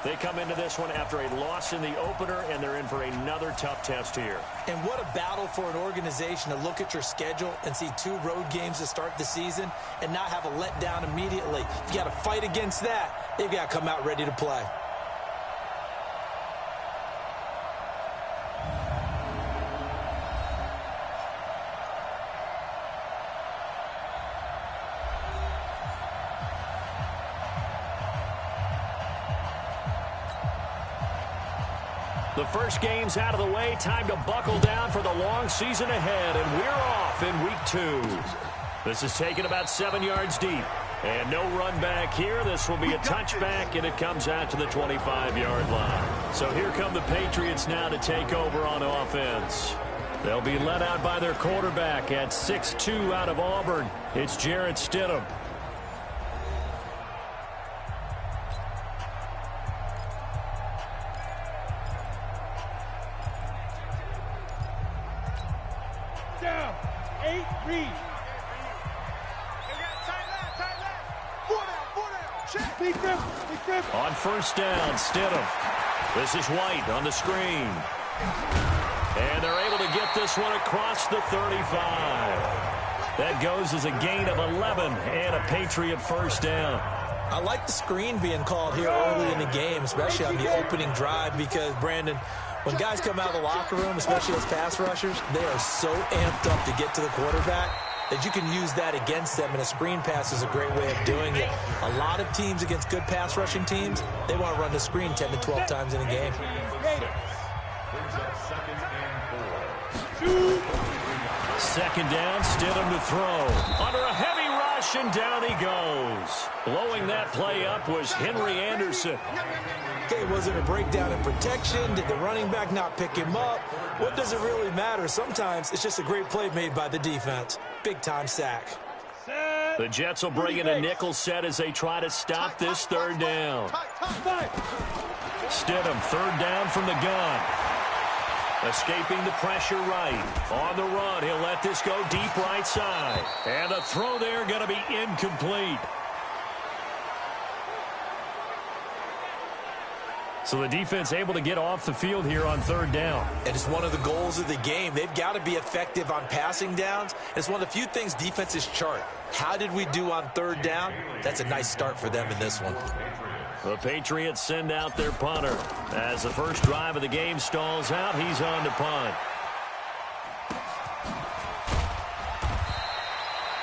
They come into this one after a loss in the opener, and they're in for another tough test here. And what a battle for an organization to look at your schedule and see 2 road games to start the season and not have a letdown immediately. You got to fight against that. They've got to come out ready to play. The first game's out of the way. Time to buckle down for the long season ahead, and we're off in week 2. This is taken about 7 yards deep. And no run back here. This will be a touchback, and it comes out to the 25-yard line. So here come the Patriots now to take over on offense. They'll be led out by their quarterback at 6'2" out of Auburn. It's Jarrett Stidham. Down, 8, read. On first down, Stidham. This is White on the screen. And they're able to get this one across the 35. That goes as a gain of 11 and a Patriot first down. I like the screen being called here early in the game, especially on the opening drive, because, Brandon, when guys come out of the locker room, especially as pass rushers, they are so amped up to get to the quarterback that you can use that against them, and a screen pass is a great way of doing it. A lot of teams against good pass rushing teams, they want to run the screen 10 to 12 times in a game. Second down, Stidham to throw. Under a heavy rush, and down he goes. Blowing that play up was Henry Anderson. Okay, was it a breakdown in protection? Did the running back not pick him up? What does it really matter? Sometimes it's just a great play made by the defense. Big-time sack. The Jets will bring in a nickel set as they try to stop this third down. Stidham, third down from the gun. Escaping the pressure right. On the run, he'll let this go deep right side. And the throw there going to be incomplete. So the defense able to get off the field here on third down. And it's one of the goals of the game. They've got to be effective on passing downs. It's one of the few things defenses chart. How did we do on third down? That's a nice start for them in this one. The Patriots send out their punter. As the first drive of the game stalls out, he's on to punt.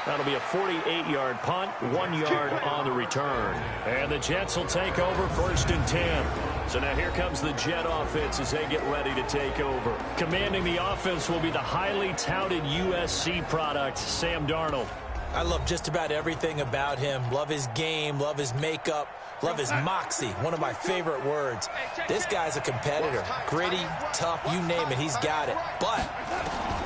That'll be a 48-yard punt, 1 yard on the return. And the Jets will take over first and 10. So now here comes the Jet offense as they get ready to take over. Commanding the offense will be the highly touted USC product, Sam Darnold. I love just about everything about him. Love his game, love his makeup, love his moxie, one of my favorite words. This guy's a competitor. Gritty, tough, you name it, he's got it. But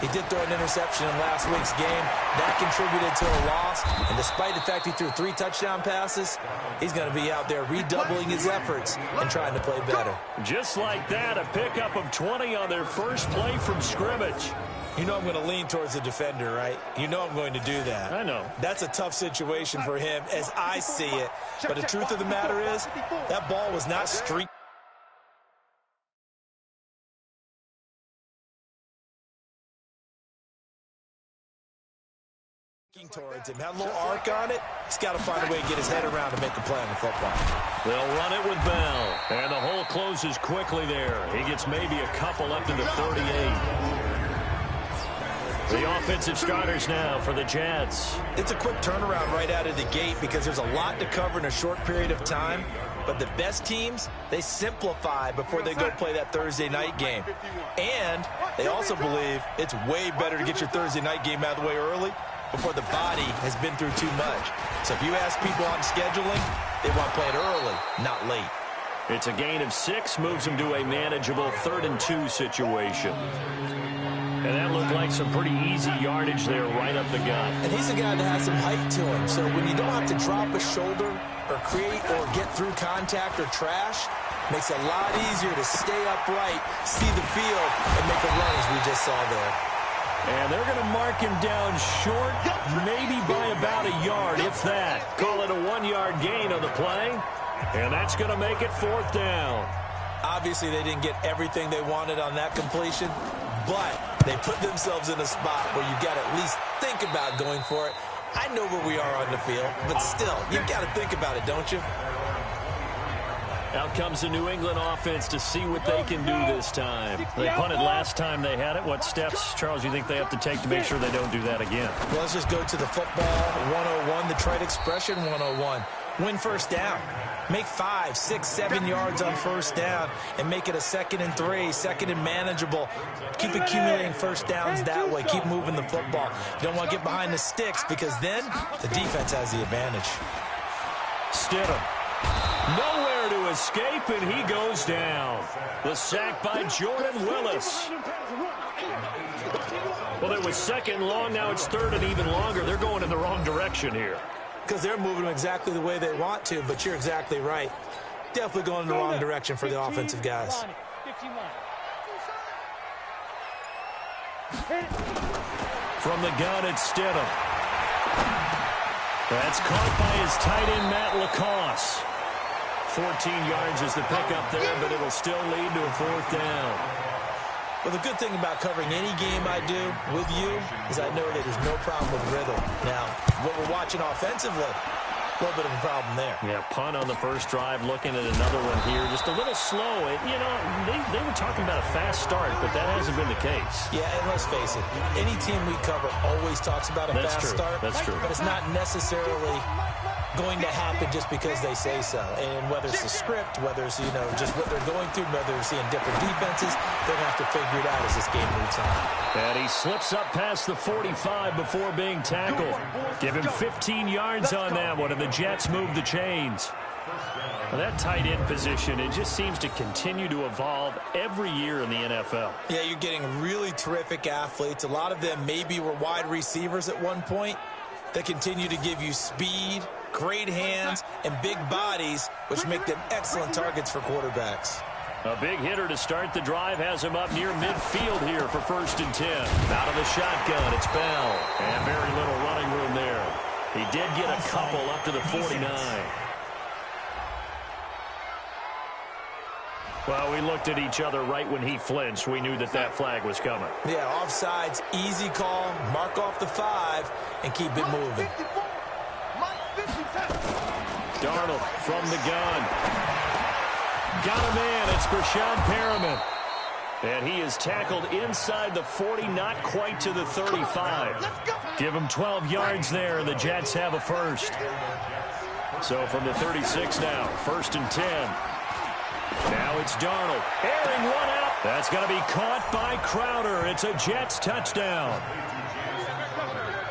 he did throw an interception in last week's game. That contributed to a loss. And despite the fact he threw 3 touchdown passes, he's going to be out there redoubling his efforts and trying to play better. Just like that, a pickup of 20 on their first play from scrimmage. You know I'm going to lean towards the defender, right? You know I'm going to do that. I know. That's a tough situation for him as I see it. But the truth of the matter is, that ball was not streaked towards him. Had a little arc on it. He's got to find a way to get his head around to make a play on the football. They'll run it with Bell. And the hole closes quickly there. He gets maybe a couple up to the 38. The offensive starters now for the Jets. It's a quick turnaround right out of the gate because there's a lot to cover in a short period of time. But the best teams, they simplify before they go play that Thursday night game. And they also believe it's way better to get your Thursday night game out of the way early before the body has been through too much. So if you ask people on scheduling, they want to play it early, not late. It's a gain of 6, moves them to a manageable 3rd and 2 situation. And that looked like some pretty easy yardage there right up the gut. And he's a guy that has some height to him. So when you don't have to drop a shoulder or create or get through contact or trash, makes it a lot easier to stay upright, see the field, and make a run as we just saw there. And they're going to mark him down short, maybe by about a yard, if that. Call it a 1-yard gain on the play. And that's going to make it 4th down. Obviously, they didn't get everything they wanted on that completion, but they put themselves in a spot where you got to at least think about going for it. I know where we are on the field, but still, you've got to think about it, don't you? Out comes the New England offense to see what they can do this time. They punted last time they had it. What steps, Charles, you think they have to take to make sure they don't do that again? Well, let's just go to the football 101, the trade expression 101. Win first down. Make 5, 6, 7 yards on first down and make it a 2nd and 3, 2nd and manageable. Keep accumulating first downs that way. Keep moving the football. You don't want to get behind the sticks because then the defense has the advantage. Stidham. Nowhere to escape, and he goes down. The sack by Jordan Willis. Well, it was 2nd and long. Now it's 3rd and even longer. They're going in the wrong direction here. Because they're moving exactly the way they want to, but you're exactly right. Definitely going in the wrong direction for the offensive guys. From the gun, it's Stidham. That's caught by his tight end, Matt LaCosse. 14 yards is the pickup there, but it'll still lead to a 4th down. Well, the good thing about covering any game I do with you is I know that there's no problem with rhythm. Now, what we're watching offensively, a little bit of a problem there. Yeah, punt on the first drive, looking at another one here. Just a little slow. You know, they were talking about a fast start, but that hasn't been the case. Yeah, and let's face it, any team we cover always talks about a fast start. That's true. But it's not necessarily going to happen just because they say so. And whether it's the script, whether it's, just what they're going through, whether they're seeing different defenses, they're going to have to figure it out as this game moves on. And he slips up past the 45 before being tackled. Give him 15 yards on that one, and the Jets move the chains. Well, that tight end position, it just seems to continue to evolve every year in the NFL. Yeah, you're getting really terrific athletes. A lot of them maybe were wide receivers at one point that continue to give you speed, great hands, and big bodies, which make them excellent targets for quarterbacks. A big hitter to start the drive has him up near midfield here for 1st and 10. Out of the shotgun, it's Bell. And very little running room there. He did get a couple up to the 49. Well, we looked at each other right when he flinched. We knew that that flag was coming. Yeah, offsides, easy call, mark off the 5, and keep it moving. Darnold from the gun. Got him in. It's Brashad Perriman. And he is tackled inside the 40, not quite to the 35. Give him 12 yards there, and the Jets have a first. So from the 36 now, 1st and 10. Now it's Darnold. Airing one out. That's going to be caught by Crowder. It's a Jets touchdown.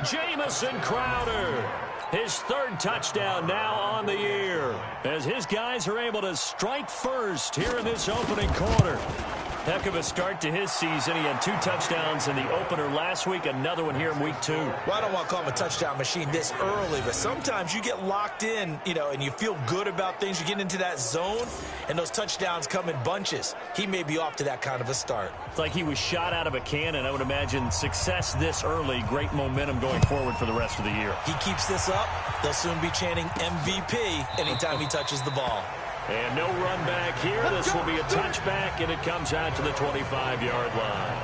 Jamison Crowder. His 3rd touchdown now on the year, as his guys are able to strike first here in this opening quarter. Heck of a start to his season. He had 2 touchdowns in the opener last week, another one here in week 2. Well, I don't want to call him a touchdown machine this early, but sometimes you get locked in, and you feel good about things. You get into that zone, and those touchdowns come in bunches. He may be off to that kind of a start. It's like he was shot out of a cannon. I would imagine success this early, great momentum going forward for the rest of the year. He keeps this up, they'll soon be chanting MVP anytime he touches the ball. And no run back here. This will be a touchback, and it comes out to the 25-yard line.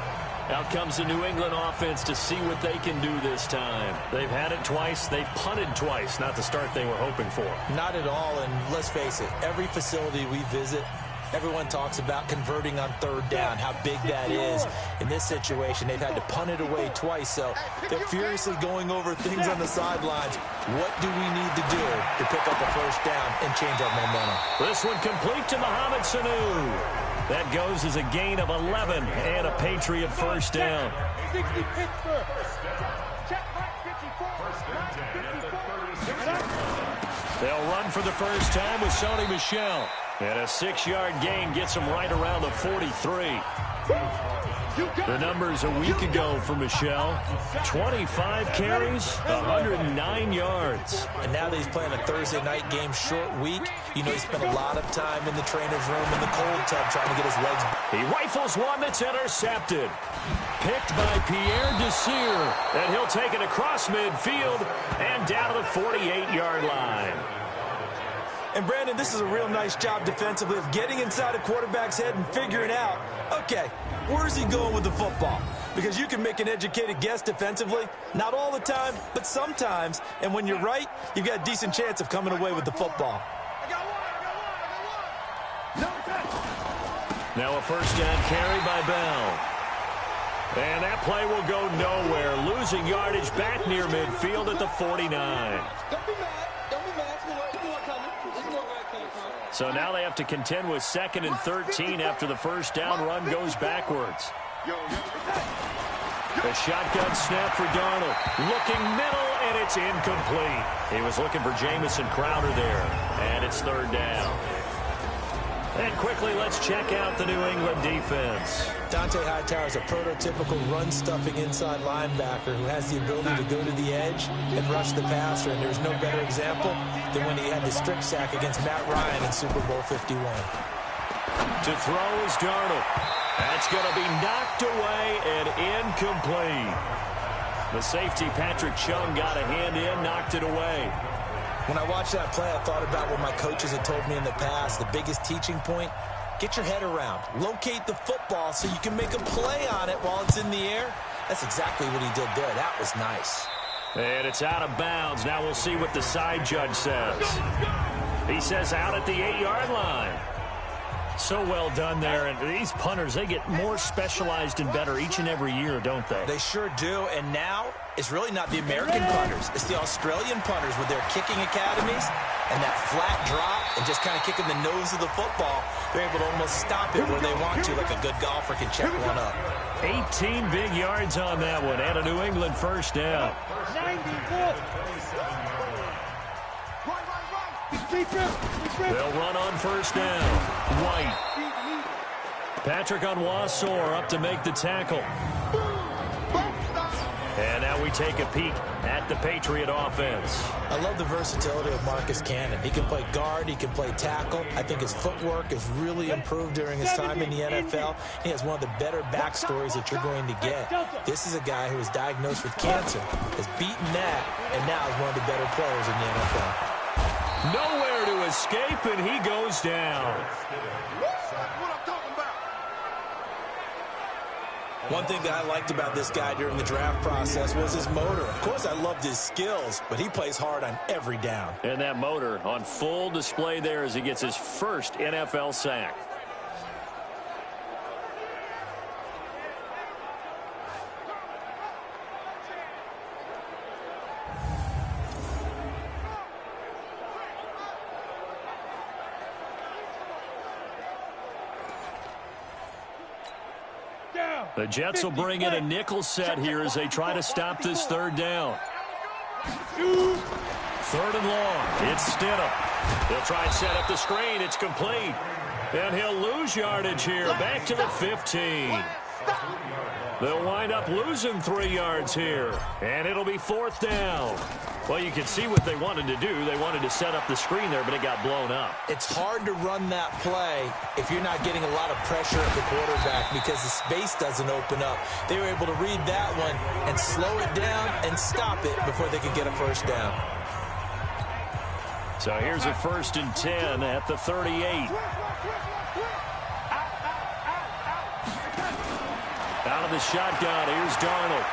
Out comes the New England offense to see what they can do this time. They've had it twice. They've punted twice. Not the start they were hoping for. Not at all, and let's face it, every facility we visit, everyone talks about converting on 3rd down, how big that is. In this situation, they've had to punt it away twice, so they're furiously going over things on the sidelines. What do we need to do to pick up a 1st down and change our momentum? This one complete to Mohamed Sanu. That goes as a gain of 11 and a Patriot 1st down. 60 Pittsburgh. Check 54. They'll run for the first time with Sony Michel. And a 6-yard gain gets him right around the 43. The numbers a week ago for Michel: 25 carries, 109 yards. And now that he's playing a Thursday night game, short week, he spent a lot of time in the trainer's room in the cold tub trying to get his legs. He rifles one that's intercepted. Picked by Pierre Desir. And he'll take it across midfield and down to the 48-yard line. And, Brandon, this is a real nice job defensively of getting inside a quarterback's head and figuring out, okay, where's he going with the football? Because you can make an educated guess defensively, not all the time, but sometimes. And when you're right, you've got a decent chance of coming away with the football. Now a first down carry by Bell. And that play will go nowhere. Losing yardage back near midfield at the 49. Don't be mad. Don't be mad. It's more coming. It's more coming. So now they have to contend with 2nd and 13 after the first down run goes backwards. The shotgun snap for Darnold. Looking middle, and it's incomplete. He was looking for Jamison Crowder there. And it's 3rd down. And quickly, let's check out the New England defense. Dante Hightower is a prototypical run-stuffing inside linebacker who has the ability to go to the edge and rush the passer, and there's no better example than when he had the strip sack against Matt Ryan in Super Bowl 51. To throw is Darnold. That's going to be knocked away and incomplete. The safety, Patrick Chung, got a hand in, knocked it away. When I watched that play, I thought about what my coaches had told me in the past. The biggest teaching point, get your head around. Locate the football so you can make a play on it while it's in the air. That's exactly what he did there. That was nice. And it's out of bounds. Now we'll see what the side judge says. He says out at the 8-yard line. So well done there. And these punters, they get more specialized and better each and every year, don't they? They sure do. And now it's really not the American punters. It's the Australian punters with their kicking academies and that flat drop and just kind of kicking the nose of the football. They're able to almost stop it where they want to, like a good golfer can check one up. 18 big yards on that one and a New England first down. 94. They'll run on first down. White. Patrick Onwuasor up to make the tackle. And now we take a peek at the Patriot offense. I love the versatility of Marcus Cannon. He can play guard, he can play tackle. I think his footwork has really improved during his time in the NFL. He has one of the better backstories that you're going to get. This is a guy who was diagnosed with cancer, has beaten that, and now is one of the better players in the NFL. Nowhere to escape, and he goes down. One thing that I liked about this guy during the draft process was his motor. Of course, I loved his skills, but he plays hard on every down. And that motor on full display there as he gets his first NFL sack. The Jets will bring in a nickel set here as they try to stop this 3rd down. 3rd and long. It's Stidham. He'll try and set up the screen. It's complete. And he'll lose yardage here. Back to the 15. They'll wind up losing 3 yards here. And it'll be 4th down. Well, you can see what they wanted to do. They wanted to set up the screen there, but it got blown up. It's hard to run that play if you're not getting a lot of pressure at the quarterback because the space doesn't open up. They were able to read that one and slow it down and stop it before they could get a first down. So here's a 1st and 10 at the 38. Out of the shotgun, here's Darnold.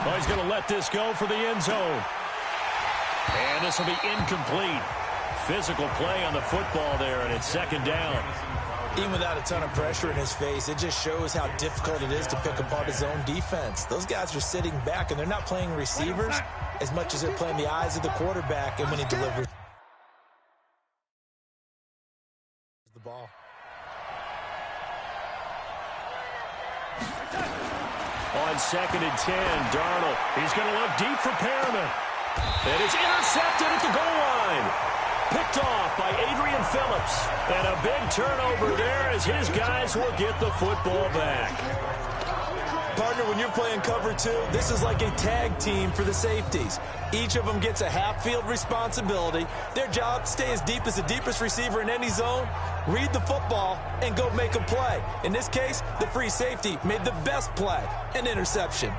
Oh, he's going to let this go for the end zone. And this will be incomplete. Physical play on the football there, and it's 2nd down. Even without a ton of pressure in his face, it just shows how difficult it is to pick apart his own defense. Those guys are sitting back, and they're not playing receivers as much as they're playing the eyes of the quarterback and when he delivers the ball. On 2nd and 10, Darnold. He's going to look deep for Perriman. And it's intercepted at the goal line. Picked off by Adrian Phillips. And a big turnover there as his guys will get the football back. Partner, when you're playing cover 2, this is like a tag team for the safeties. Each of them gets a half-field responsibility. Their job, stay as deep as the deepest receiver in any zone, read the football, and go make a play. In this case, the free safety made the best play, an interception.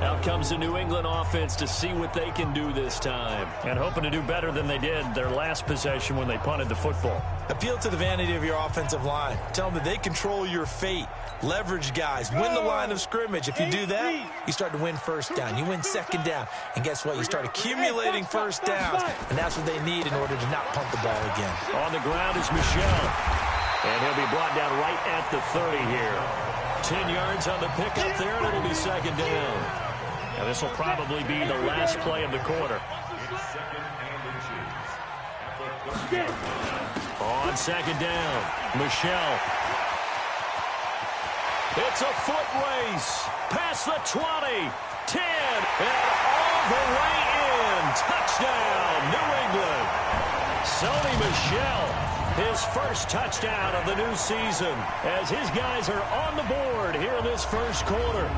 Out comes the New England offense to see what they can do this time. And hoping to do better than they did their last possession when they punted the football. Appeal to the vanity of your offensive line. Tell them that they control your fate. Leverage guys. Win the line of scrimmage. If you do that, you start to win first down. You win second down. And guess what? You start accumulating first downs. And that's what they need in order to not punt the ball again. On the ground is Michel. And he'll be brought down right at the 30 here. 10 yards on the pickup there, and it'll be second down. Now this will probably be the last play of the quarter. On second down, Michel. It's a foot race. Past the 20, 10, and all the way in. Touchdown, New England. Sony Michel, his first touchdown of the new season, as his guys are on the board here in this first quarter.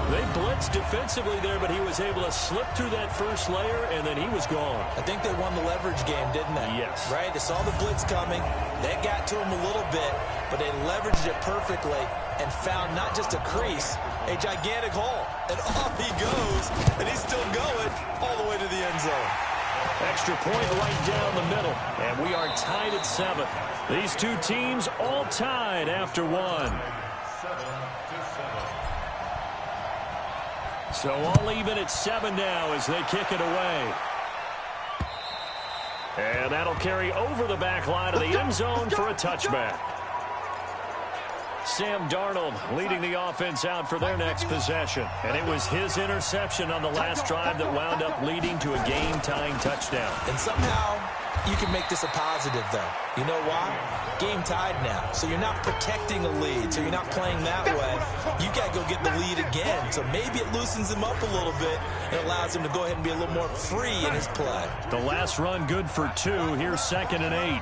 They blitzed defensively there, but he was able to slip through that first layer, and then he was gone. I think they won the leverage game, didn't they? Yes. Right? They saw the blitz coming. They got to him a little bit, but they leveraged it perfectly and found not just a crease, a gigantic hole. And off he goes, and he's still going all the way to the end zone. Extra point right down the middle, and we are tied at 7. These two teams all tied after 1. So all even at 7 now as they kick it away. And that'll carry over the back line of the end zone for a touchback. Sam Darnold leading the offense out for their next possession. And it was his interception on the last drive that wound up leading to a game-tying touchdown. And somehow you can make this a positive, though. You know why? Game tied now. So you're not protecting a lead. So you're not playing that way. You got to go get the lead again. So maybe it loosens him up a little bit and allows him to go ahead and be a little more free in his play. The last run good for 2. Here's 2nd and 8.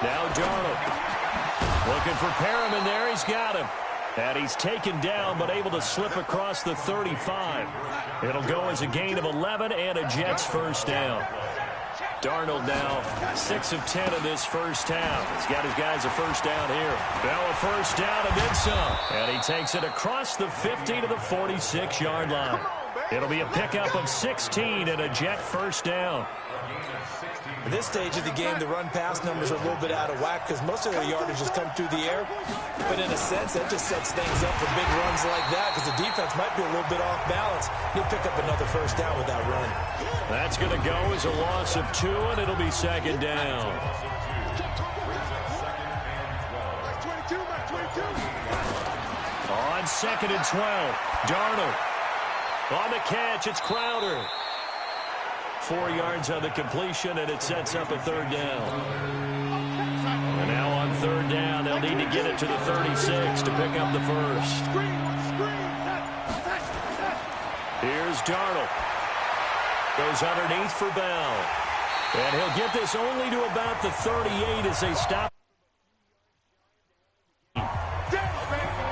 Now Darnold looking for Perriman there. He's got him. And he's taken down but able to slip across the 35. It'll go as a gain of 11 and a Jets first down. Darnold now 6 of 10 in this first half. He's got his guys a first down here. Now a first down and then some. And he takes it across the 50 to the 46-yard line. It'll be a pickup of 16 and a Jet first down. At this stage of the game, the run-pass numbers are a little bit out of whack because most of their yardage has come through the air. But in a sense, that just sets things up for big runs like that because the defense might be a little bit off balance. He'll pick up another first down with that run. That's going to go as a loss of 2, and it'll be second down. On 2nd and 12, Darnold. On the catch, it's Crowder. 4 yards on the completion, and it sets up a third down. And now on third down, they'll need to get it to the 36 to pick up the first. Here's Darnold. Goes underneath for Bell. And he'll get this only to about the 38 as they stop.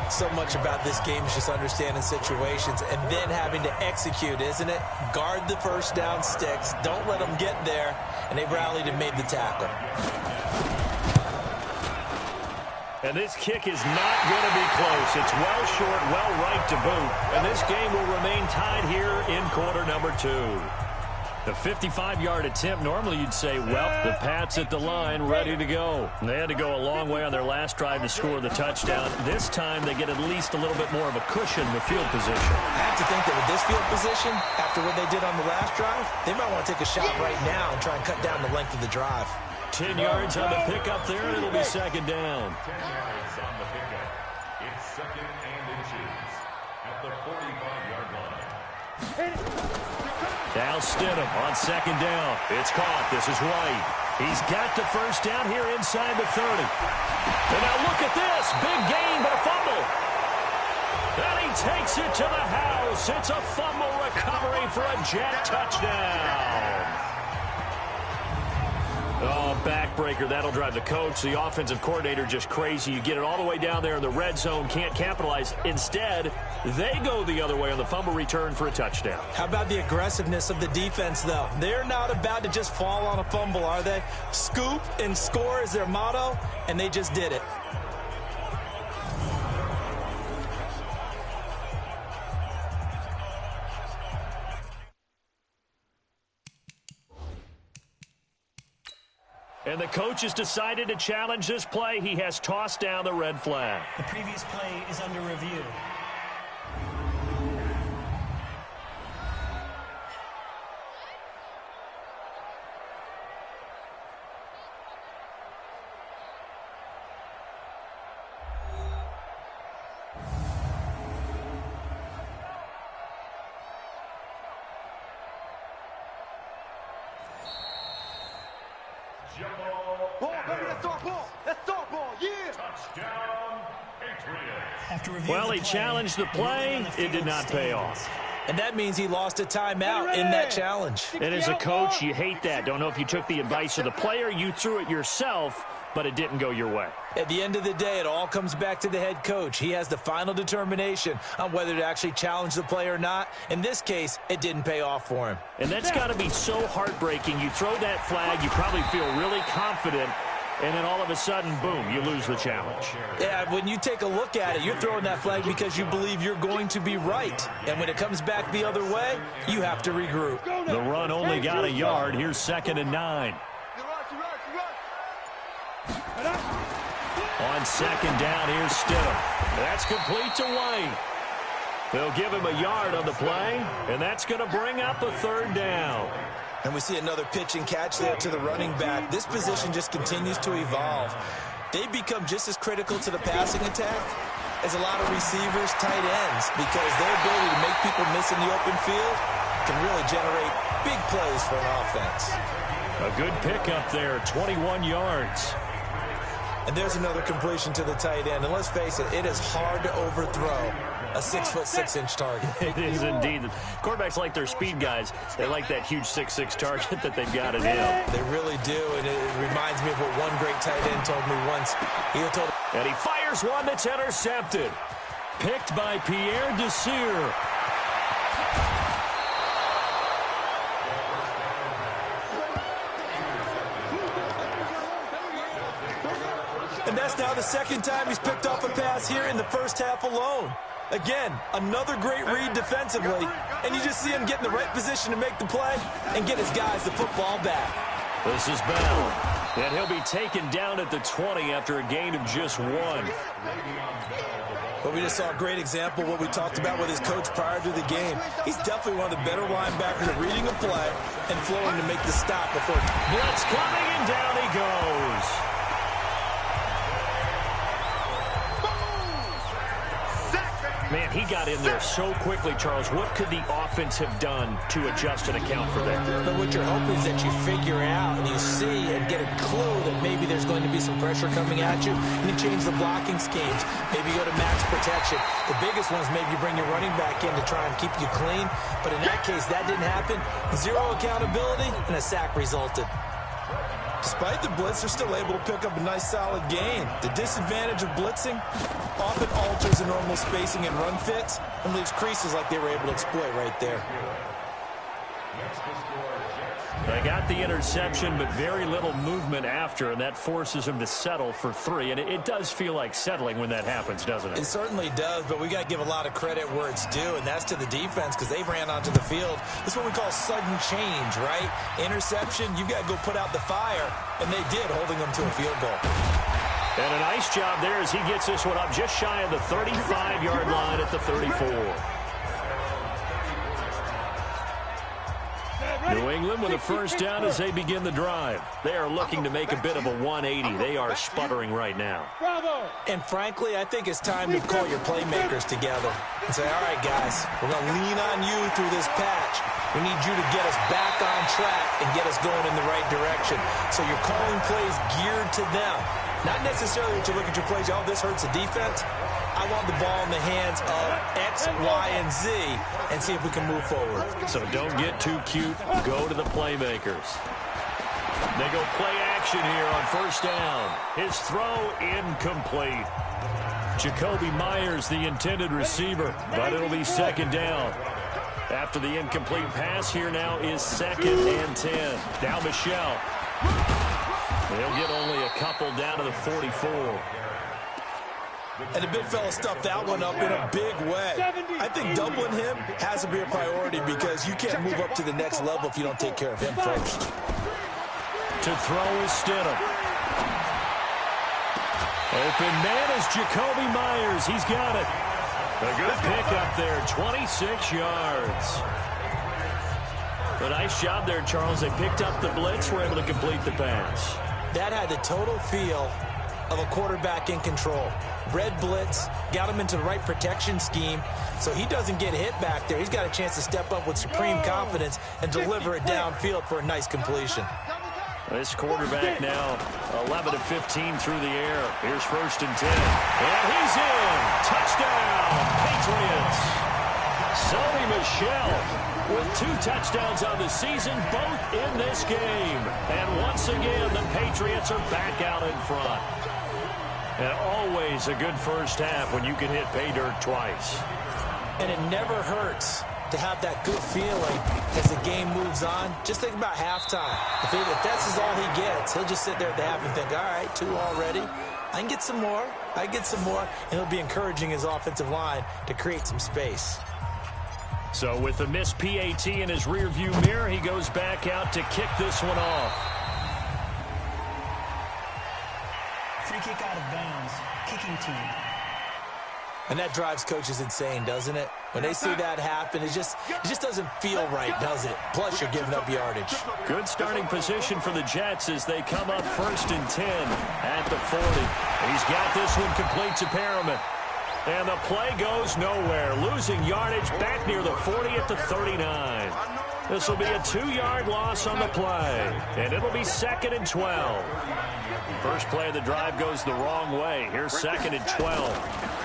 So much about this game is just understanding situations and then having to execute, isn't it? Guard the first down sticks. Don't let them get there. And they rallied and made the tackle. And this kick is not going to be close. It's well short, well right to boot. And this game will remain tied here in quarter number 2. The 55-yard attempt, normally you'd say, well, the Pats at the line, ready to go. And they had to go a long way on their last drive to score the touchdown. This time they get at least a little bit more of a cushion in the field position. I have to think that with this field position, after what they did on the last drive, they might want to take a shot right now and try and cut down the length of the drive. 10 yards on the pickup there, and it'll be second down. 10 yards on the pickup. It's 2nd and inches at the 45-yard line. Now Stidham on second down. It's caught. This is White. He's got the first down here inside the 30. And now look at this. Big gain, but a fumble. And he takes it to the house. It's a fumble recovery for a Jet touchdown. Oh, backbreaker. That'll drive the coach, the offensive coordinator, just crazy. You get it all the way down there in the red zone, can't capitalize. Instead, they go the other way on the fumble return for a touchdown. How about the aggressiveness of the defense, though? They're not about to just fall on a fumble, are they? Scoop and score is their motto, and they just did it. And the coach has decided to challenge this play. He has tossed down the red flag. The previous play is under review. Well, he challenged the play. It did not pay off. And that means he lost a timeout in that challenge. And as a coach, you hate that. Don't know if you took the advice of the player, you threw it yourself, but it didn't go your way. At the end of the day, it all comes back to the head coach. He has the final determination on whether to actually challenge the play or not. In this case, it didn't pay off for him. And that's got to be so heartbreaking. You throw that flag, you probably feel really confident, and then all of a sudden, boom, you lose the challenge. Yeah, when you take a look at it, you're throwing that flag because you believe you're going to be right. And when it comes back the other way, you have to regroup. The run only got a yard. Here's 2nd and 9. On 2nd down, here's Stidham. That's complete to White. They'll give him a yard on the play, and that's going to bring up a 3rd down. And we see another pitch and catch there to the running back. This position just continues to evolve. They become just as critical to the passing attack as a lot of receivers, tight ends, because their ability to make people miss in the open field can really generate big plays for an offense. A good pickup there, 21 yards. And there's another completion to the tight end. And let's face it, it is hard to overthrow a 6'6" target. It is indeed. Quarterbacks like their speed guys. They like that huge 6'6" target that they've got in him. They really do, and it reminds me of what one great tight end told me once. And he fires one that's intercepted. Picked by Pierre Desir. And that's now the 2nd time he's picked off a pass here in the first half alone. Again, another great read defensively, and you just see him get in the right position to make the play and get his guys the football back. This is Bell, and he'll be taken down at the 20 after a gain of just 1. But we just saw a great example of what we talked about with his coach prior to the game. He's definitely one of the better linebackers at reading a play and flowing to make the stop before. Blitz coming, and down he goes. Man, he got in there so quickly, Charles. What could the offense have done to adjust and account for that? But what you're hoping is that you figure out and you see and get a clue that maybe there's going to be some pressure coming at you, and you change the blocking schemes. Maybe go to max protection. The biggest one is maybe you bring your running back in to try and keep you clean. But in that case, that didn't happen. 0 accountability, and a sack resulted. Despite the blitz, they're still able to pick up a nice, solid gain. The disadvantage of blitzing often alters the normal spacing and run fits and leaves creases like they were able to exploit right there. They got the interception, but very little movement after, and that forces them to settle for 3. And it does feel like settling when that happens, doesn't it? It certainly does, but we got to give a lot of credit where it's due, and that's to the defense because they ran onto the field. This is what we call sudden change, right? Interception, you got to go put out the fire, and they did, holding them to a field goal. And a nice job there as he gets this one up just shy of the 35-yard line at the 34. New England with a first down as they begin the drive. They are looking to make a bit of a 180. They are sputtering right now. And frankly, I think it's time to call your playmakers together and say, all right, guys, we're going to lean on you through this patch. We need you to get us back on track and get us going in the right direction. So you're calling plays geared to them. Not necessarily that you look at your plays, oh, this hurts the defense. I want the ball in the hands of X, Y, and Z and see if we can move forward. So don't get too cute. Go to the playmakers. They go play action here on first down. His throw incomplete. Jacoby Myers, the intended receiver, but it'll be 2nd down. After the incomplete pass, here now is 2nd and 10. Now Michelle. They'll get only a couple down to the 44. And the big fella stuffed that one up in a big way. I think doubling him has to be a priority because you can't move up to the next level if you don't take care of him first. To throw is Stidham. Open man is Jacoby Myers. He's got it. A good pick up there, 26 yards. A nice job there, Charles. They picked up the blitz, were able to complete the pass. That had the total feel of a quarterback in control. Red blitz, got him into the right protection scheme, so he doesn't get hit back there. He's got a chance to step up with supreme confidence and deliver it downfield for a nice completion. This quarterback now 11 of 15 through the air. Here's 1st and 10. And he's in. Touchdown, Patriots. Sony Michel with 2 touchdowns on the season, both in this game. And once again, the Patriots are back out in front. And always a good first half when you can hit pay dirt twice. And it never hurts to have that good feeling as the game moves on. Just think about halftime. If that's all he gets, he'll just sit there at the half and think, all right, 2 already. I can get some more. I get some more. And he'll be encouraging his offensive line to create some space. So with the missed PAT in his rearview mirror, he goes back out to kick this one off. Free kick out of bounds. Kicking team. And that drives coaches insane, doesn't it? When they see that happen, it just doesn't feel right, does it? Plus, you're giving up yardage. Good starting position for the Jets as they come up 1st and 10 at the 40. He's got this one complete to Perriman. And the play goes nowhere. Losing yardage back near the 40 at the 39. This will be a 2-yard loss on the play. And it'll be 2nd and 12. First play of the drive goes the wrong way. Here's 2nd and 12.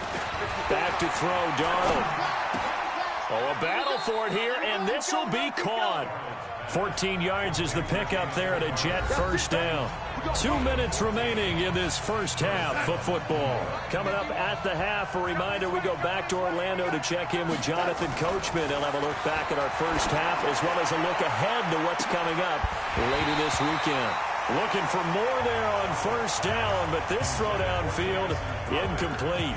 Back to throw, Darnold. Oh, a battle for it here, and this will be caught. 14 yards is the pickup there at a Jet first down. 2 minutes remaining in this first half of football. Coming up at the half, a reminder, we go back to Orlando to check in with Jonathan Coachman. He'll have a look back at our first half as well as a look ahead to what's coming up later this weekend. Looking for more there on first down, but this throw downfield incomplete.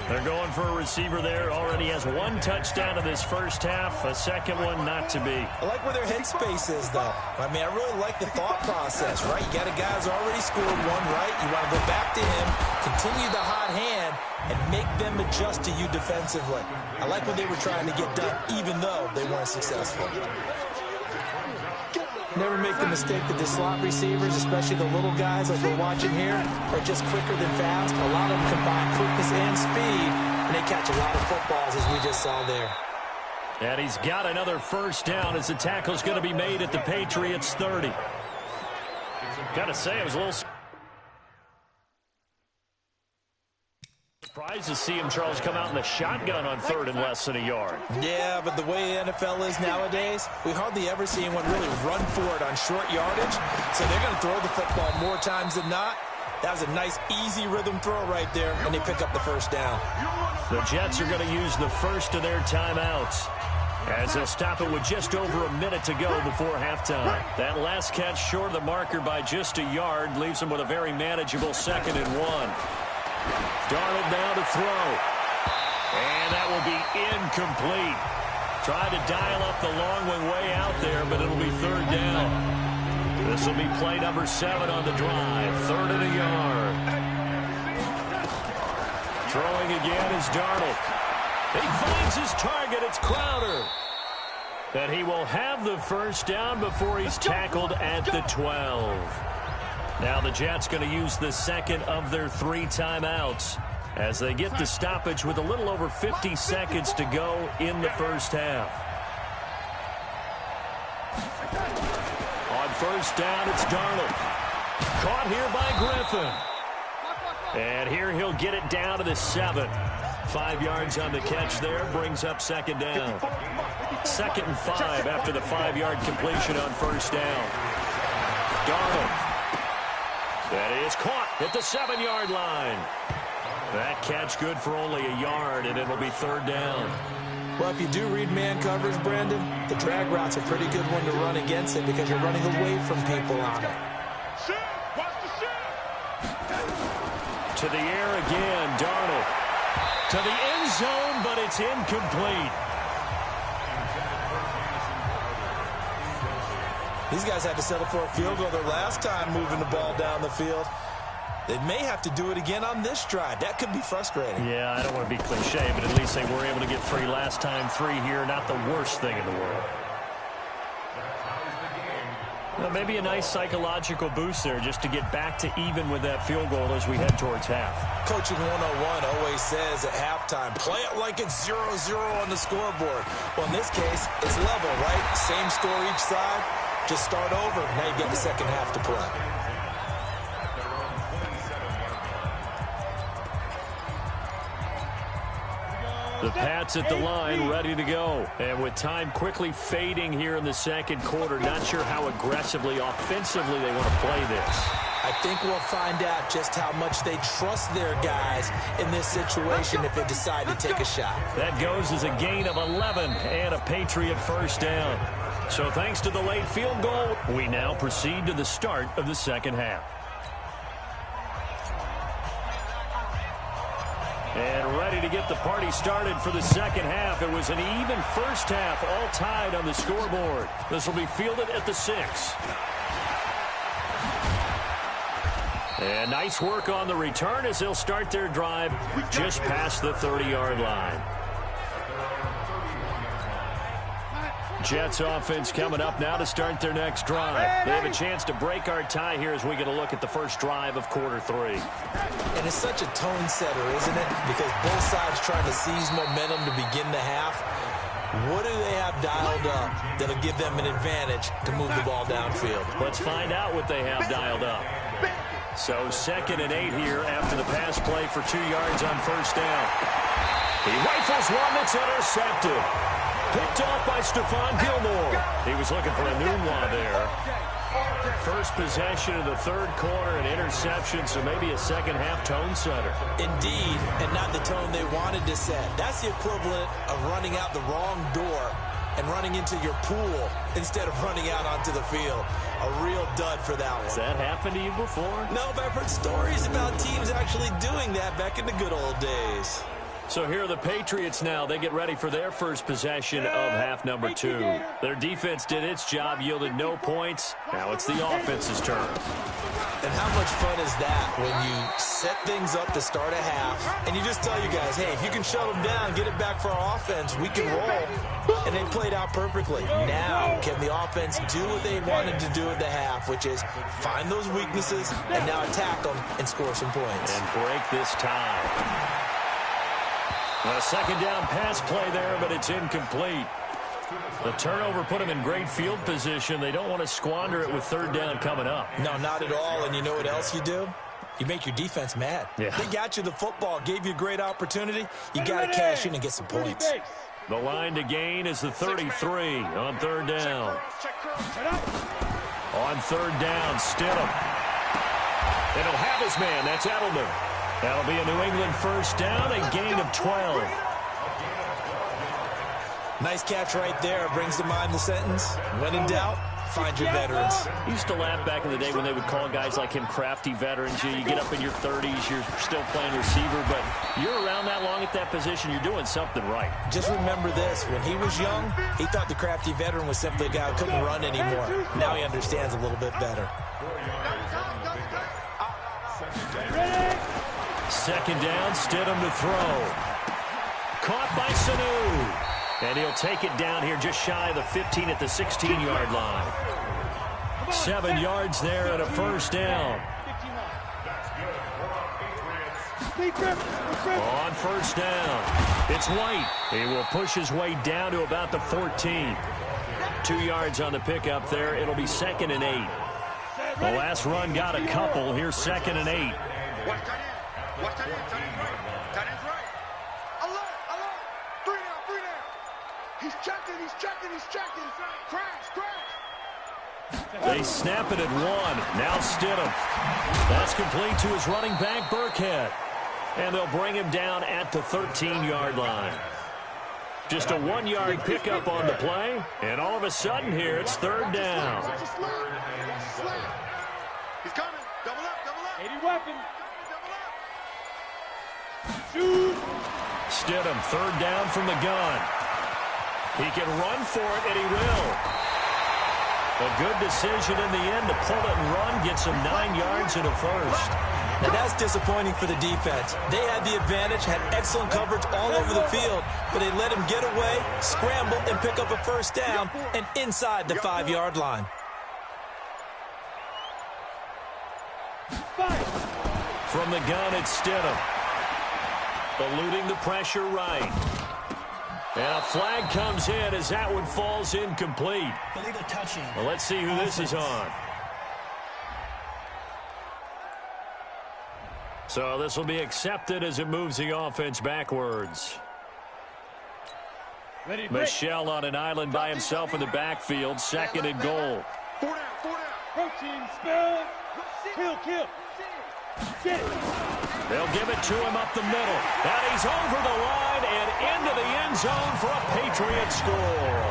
They're going for a receiver there. Already has 1 touchdown in this first half. A second one not to be. I like where their headspace is, though. I mean, I really like the thought process, right? You got a guy who's already scored 1, right? You want to go back to him, continue the hot hand, and make them adjust to you defensively. I like what they were trying to get done, even though they weren't successful. Never make the mistake that the slot receivers, especially the little guys like we're watching here, are just quicker than fast. A lot of them combine quickness and speed, and they catch a lot of footballs, as we just saw there. And he's got another first down as the tackle's going to be made at the Patriots 30. Got to say, it was a little surprised to see him, Charles, come out in the shotgun on 3rd and less than a yard. Yeah, but the way the NFL is nowadays, we hardly ever see anyone really run for it on short yardage. So they're going to throw the football more times than not. That was a nice, easy rhythm throw right there, and they pick up the first down. The Jets are going to use the first of their timeouts as they'll stop it with just over a minute to go before halftime. That last catch short of the marker by just a yard leaves them with a very manageable 2nd and 1. Darnold now to throw. And that will be incomplete. Tried to dial up the long one way out there, but it'll be 3rd down. This will be play number 7 on the drive. 3rd and a yard. Throwing again is Darnold. He finds his target. It's Crowder. And he will have the first down before he's tackled at the 12. Now the Jets going to use the second of their 3 timeouts as they get the stoppage with a little over 50 seconds to go in the first half. On first down, it's Darnold. Caught here by Griffin. And here he'll get it down to the 7. 5 yards on the catch there, brings up 2nd down. 2nd and 5 after the 5-yard completion on first down. Darnold. That is caught at the 7-yard line. That catch good for only a yard, and it'll be 3rd down. Well, if you do read man coverage, Brandon, the drag route's a pretty good one to run against it because you're running away from people on it. To the air again, Darnold. To the end zone, but it's incomplete. These guys had to settle for a field goal their last time moving the ball down the field. They may have to do it again on this drive. That could be frustrating. Yeah, I don't want to be cliche, but at least they were able to get free last time. 3 here, not the worst thing in the world. Well, maybe a nice psychological boost there just to get back to even with that field goal as we head towards half. Coaching 101 always says at halftime, play it like it's 0-0 on the scoreboard. Well, in this case, it's level, right? Same score each side. Just start over. Now you get the second half to play. The Pats at the line, ready to go. And with time quickly fading here in the second quarter, not sure how aggressively, offensively they want to play this. I think we'll find out just how much they trust their guys in this situation if they decide to take a shot. That goes as a gain of 11 and a Patriot first down. So thanks to the late field goal, we now proceed to the start of the second half. And ready to get the party started for the second half. It was an even first half, all tied on the scoreboard. This will be fielded at the 6. And nice work on the return as they'll start their drive just past the 30-yard line. Jets offense coming up now to start their next drive. They have a chance to break our tie here as we get a look at the first drive of quarter 3. And it's such a tone setter, isn't it? Because both sides trying to seize momentum to begin the half. What do they have dialed up that'll give them an advantage to move the ball downfield? Let's find out what they have dialed up. So 2nd and 8 here after the pass play for 2 yards on first down. He rifles one that's intercepted. Picked off by Stephon Gilmore. He was looking for a Nunwa there. First possession of the third quarter, an interception, so maybe a second half tone setter. Indeed, and not the tone they wanted to set. That's the equivalent of running out the wrong door and running into your pool instead of running out onto the field. A real dud for that one. Has that happened to you before? No, but I've heard stories about teams actually doing that back in the good old days. So here are the Patriots now. They get ready for their first possession of half number 2. Their defense did its job, yielded no points. Now it's the offense's turn. And how much fun is that when you set things up to start a half and you just tell you guys, hey, if you can shut them down, get it back for our offense, we can roll. And they played out perfectly. Now, can the offense do what they wanted to do at the half, which is find those weaknesses and now attack them and score some points. And break this tie. A second down pass play there, but it's incomplete. The turnover put them in great field position. They don't want to squander it with third down coming up. No, not at all. And you know what else you do? You make your defense mad. Yeah. They got you the football, gave you a great opportunity. You got to cash in and get some points. The line to gain is the 33 on third down. On third down, Stidham. And he'll have his man. That's Edelman. That'll be a New England first down, a gain of 12. Nice catch right there. Brings to mind the sentence, when in doubt, find your veterans. I used to laugh back in the day when they would call guys like him crafty veterans. You get up in your 30s, you're still playing receiver, but you're around that long at that position, you're doing something right. Just remember this. When he was young, he thought the crafty veteran was simply a guy who couldn't run anymore. Now he understands a little bit better. Second down, Stidham to throw. Caught by Sanu. And he'll take it down here just shy of the 15 at the 16-yard line. 7 yards there and a first down. On first down, it's White. He will push his way down to about the 14. 2 yards on the pickup there. It'll be 2nd and 8. The last run got a couple. Here's 2nd and 8. He's checking. Crash. They snap it at 1. Now Stidham. That's complete to his running back, Burkhead. And they'll bring him down at the 13-yard line. Just a 1-yard pickup on the play. And all of a sudden here, it's third down. He's coming. Double up. 80 weapon. Shoot. Stidham, third down from the gun. He can run for it, and he will. A good decision in the end to pull it and run, get some 9 yards and a first. Now that's disappointing for the defense. They had the advantage, had excellent coverage all over the field, but they let him get away, scramble, and pick up a first down and inside the 5-yard line. From the gun, it's Stidham. Eluding the pressure right. And a flag comes in as that one falls incomplete. Illegal touching. Well, let's see who this is on. So this will be accepted as it moves the offense backwards. Michel on an island by himself in the backfield, 2nd and goal. 4 down, 4 down. Protein, spell. Kill. Get it. They'll give it to him up the middle. And he's over the line and into the end zone for a Patriot score.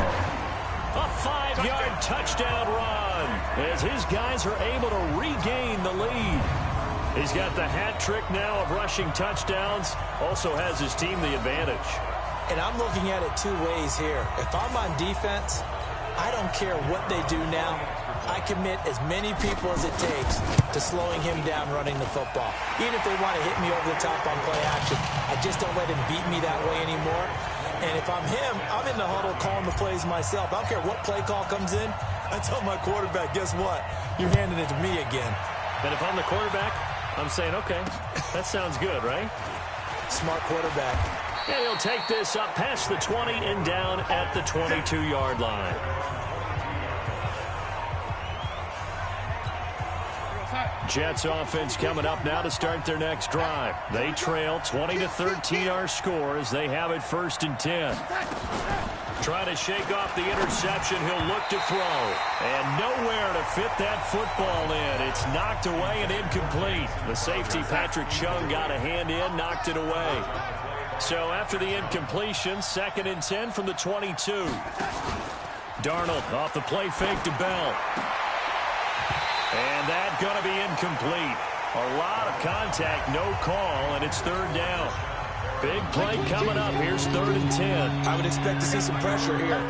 A 5-yard touchdown run as his guys are able to regain the lead. He's got the hat trick now of rushing touchdowns. Also has his team the advantage. And I'm looking at it 2 ways here. If I'm on defense, I don't care what they do now. I commit as many people as it takes to slowing him down running the football. Even if they want to hit me over the top on play action, I just don't let him beat me that way anymore. And if I'm him, I'm in the huddle calling the plays myself. I don't care what play call comes in. I tell my quarterback, guess what? You're handing it to me again. And if I'm the quarterback, I'm saying, okay, that sounds good, right? Smart quarterback. And he'll take this up past the 20 and down at the 22-yard line. Jets offense coming up now to start their next drive. They trail 20-13 our score as they have it 1st and 10. Trying to shake off the interception. He'll look to throw. And nowhere to fit that football in. It's knocked away and incomplete. The safety, Patrick Chung, got a hand in, knocked it away. So after the incompletion, 2nd and 10 from the 22. Darnold off the play fake to Bell. And that's going to be incomplete. A lot of contact, no call, and it's 3rd down. Big play coming up. Here's 3rd and 10. I would expect to see some pressure here.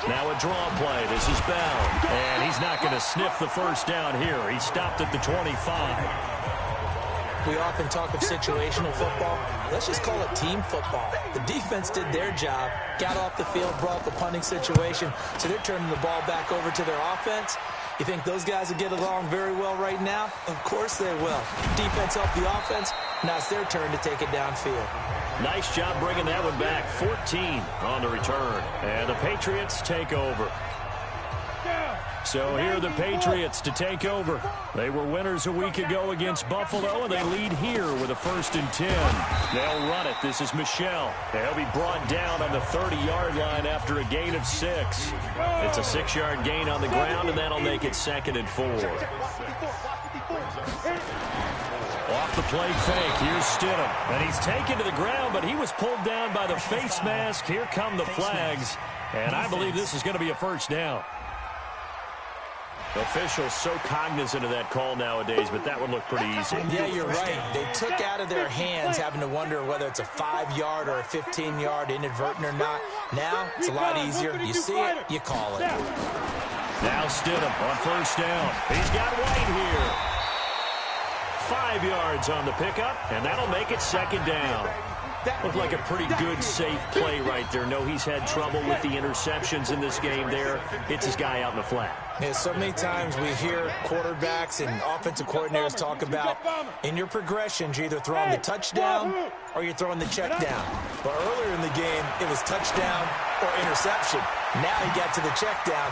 Now a draw play. This is Bell. And he's not going to sniff the first down here. He stopped at the 25. We often talk of situational football. Let's just call it team football. The defense did their job, got off the field, brought up a punting situation, so they're turning the ball back over to their offense. You think those guys will get along very well right now? Of course they will. Defense helped the offense. Now it's their turn to take it downfield. Nice job bringing that one back. 14 on the return. And the Patriots take over. So here are the Patriots to take over. They were winners a week ago against Buffalo, and they lead here with a 1st and 10. They'll run it. This is Michel. They'll be brought down on the 30-yard line after a gain of 6. It's a 6-yard gain on the ground, and that'll make it 2nd and 4. Off the play fake, here's Stidham. And he's taken to the ground, but he was pulled down by the face mask. Here come the flags, and I believe this is going to be a 1st down. Officials so cognizant of that call nowadays, but that would look pretty easy. Yeah, you're right. They took out of their hands having to wonder whether it's a 5-yard or a 15-yard inadvertent or not. Now, it's a lot easier. You see it, you call it. Now Stidham on 1st down. He's got White here. 5 yards on the pickup, and that'll make it 2nd down. Looked like a pretty good, safe play right there. No, he's had trouble with the interceptions in this game there. Hits his guy out in the flat. Yeah, so many times we hear quarterbacks and offensive coordinators talk about in your progressions, you're either throwing the touchdown or you're throwing the check down. But earlier in the game, it was touchdown or interception. Now he got to the check down.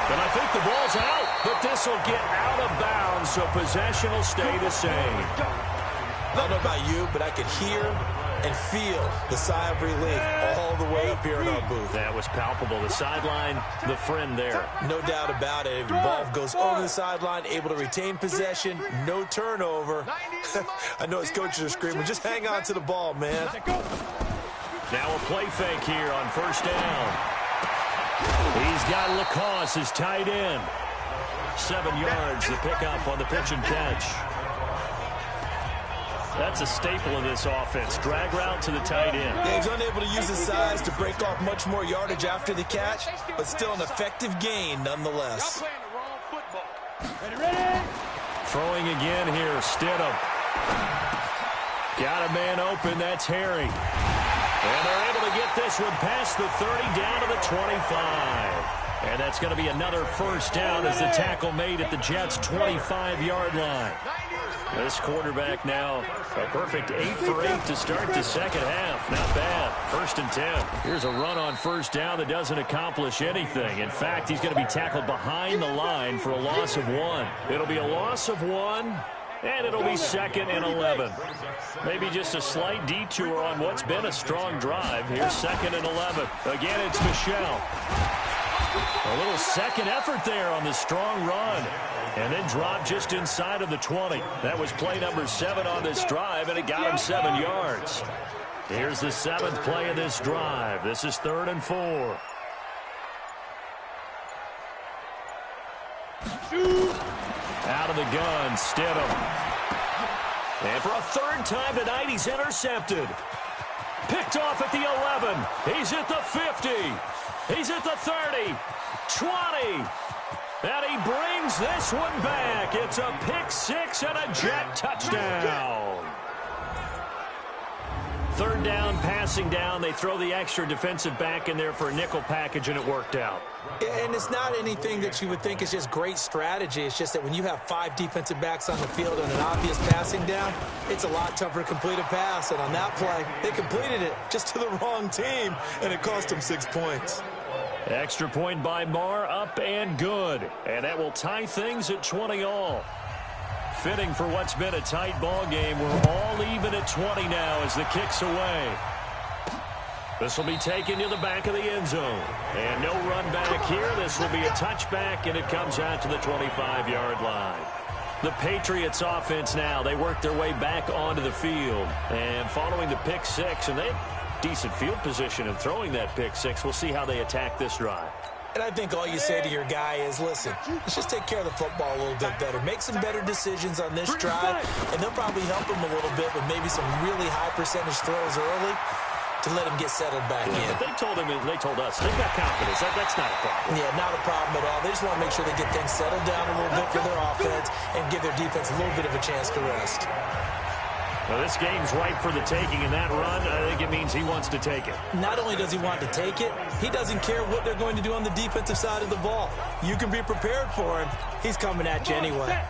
And I think the ball's out, but this will get out of bounds, so possession will stay the same. I don't know about you, but I could hear and feel the sigh of relief all the way up here in our booth. That was palpable. The sideline, the friend there. No doubt about it. The ball goes over the sideline, able to retain possession, no turnover. I know his coaches are screaming, just hang on to the ball, man. Now a play fake here on 1st down. He's got Lacoste as tight end. 7 yards, the pickup on the pitch and catch. That's a staple of this offense. Drag route to the tight end. Yeah, he's unable to use his size to break off much more yardage after the catch, but still an effective gain nonetheless. Y'all playing the wrong football. Ready? Throwing again here, Stidham. Got a man open, that's Harry. And they're able to get this one past the 30 down to the 25. And that's going to be another first down as the tackle made at the Jets' 25-yard line. This quarterback now a perfect 8 for 8 to start the second half. Not bad. 1st and 10. Here's a run on first down that doesn't accomplish anything. In fact, he's going to be tackled behind the line for a loss of 1. It'll be a loss of 1. And it'll be 2nd and 11. Maybe just a slight detour on what's been a strong drive. Here's 2nd and 11. Again, it's Michelle. A little second effort there on the strong run. And then dropped just inside of the 20. That was play number 7 on this drive, and it got him 7 yards. Here's the 7th play of this drive. This is 3rd and 4. Out of the gun, Stidham. And for a 3rd time tonight, he's intercepted. Picked off at the 11. He's at the 50. He's at the 30. 20. And he brings this one back. It's a pick 6 and a Jet touchdown. 3rd down, passing down. They throw the extra defensive back in there for a nickel package, and it worked out. And it's not anything that you would think is just great strategy. It's just that when you have 5 defensive backs on the field and an obvious passing down, it's a lot tougher to complete a pass. And on that play, they completed it just to the wrong team, and it cost them 6 points. Extra point by Marr, up and good. And that will tie things at 20 all. Fitting for what's been a tight ball game. We're all even at 20 now as the kick's away. This will be taken to the back of the end zone. And no run back here. This will be a touchback, and it comes out to the 25-yard line. The Patriots offense now, they work their way back onto the field. And following the pick 6, and they decent field position in throwing that pick 6. We'll see how they attack this drive. And I think all you say to your guy is, listen, let's just take care of the football a little bit better. Make some better decisions on this drive, and they'll probably help him a little bit with maybe some really high percentage throws early to let him get settled back in. But they told us, they've got confidence. That's not a problem. Yeah, not a problem at all. They just want to make sure they get things settled down a little bit for their offense and give their defense a little bit of a chance to rest. Well, this game's ripe for the taking, and that run, I think it means he wants to take it. Not only does he want to take it, he doesn't care what they're going to do on the defensive side of the ball. You can be prepared for him. He's coming at you anyway.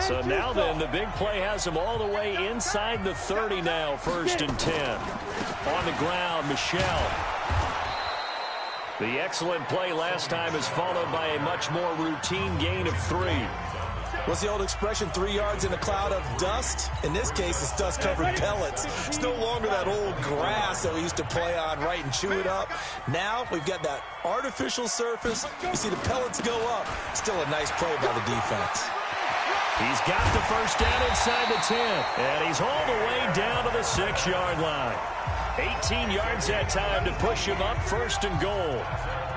So now then, the big play has him all the way inside the 30 now, 1st and 10. On the ground, Michelle. The excellent play last time is followed by a much more routine gain of 3. What's the old expression, 3 yards in a cloud of dust? In this case, it's dust-covered pellets. It's no longer that old grass that we used to play on, right, and chew it up. Now we've got that artificial surface. You see the pellets go up. Still a nice play by the defense. He's got the first down inside the 10, and he's all the way down to the 6-yard line. 18 yards that time to push him up, 1st and goal.